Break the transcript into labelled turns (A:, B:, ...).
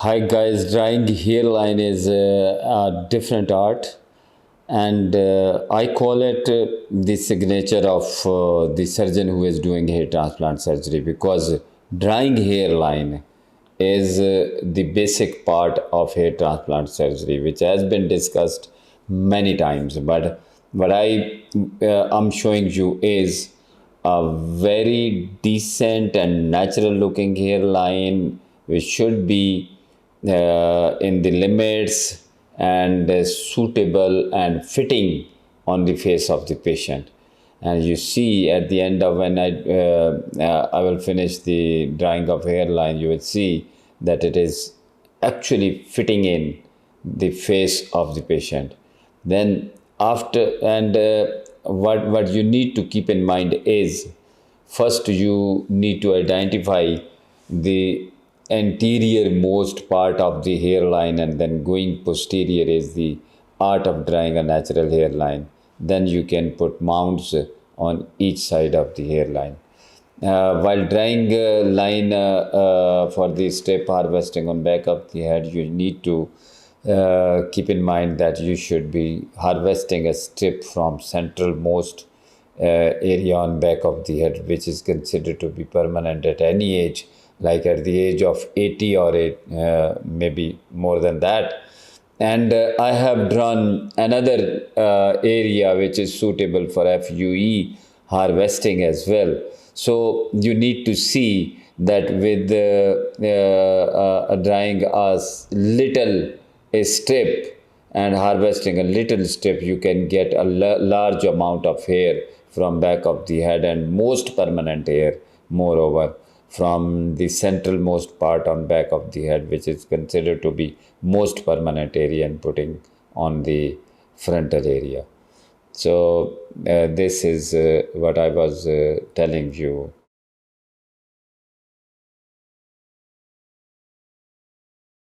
A: Hi guys, drawing hairline is a different art, and I call it the signature of the surgeon who is doing hair transplant surgery, because drawing hairline is the basic part of hair transplant surgery, which has been discussed many times. But what I am showing you is a very decent and natural looking hairline, which should be in the limits and suitable and fitting on the face of the patient. And you see at the end of when I will finish the drawing of hairline, you will see that it is actually fitting in the face of the patient. Then after and what you need to keep in mind is, first you need to identify the anterior most part of the hairline, and then going posterior is the art of drawing a natural hairline. Then you can put mounds on each side of the hairline. While drawing a line for the strip harvesting on back of the head, you need to keep in mind that you should be harvesting a strip from central most area on back of the head, which is considered to be permanent at any age, like at the age of 80 or maybe more than that. And I have drawn another area which is suitable for FUE harvesting as well. So you need to see that with drying a little a strip and harvesting a little strip, you can get a large amount of hair from back of the head, and most permanent hair, moreover, from the centralmost part on back of the head, which is considered to be most permanent area, and putting on the frontal area. So this is what I was telling you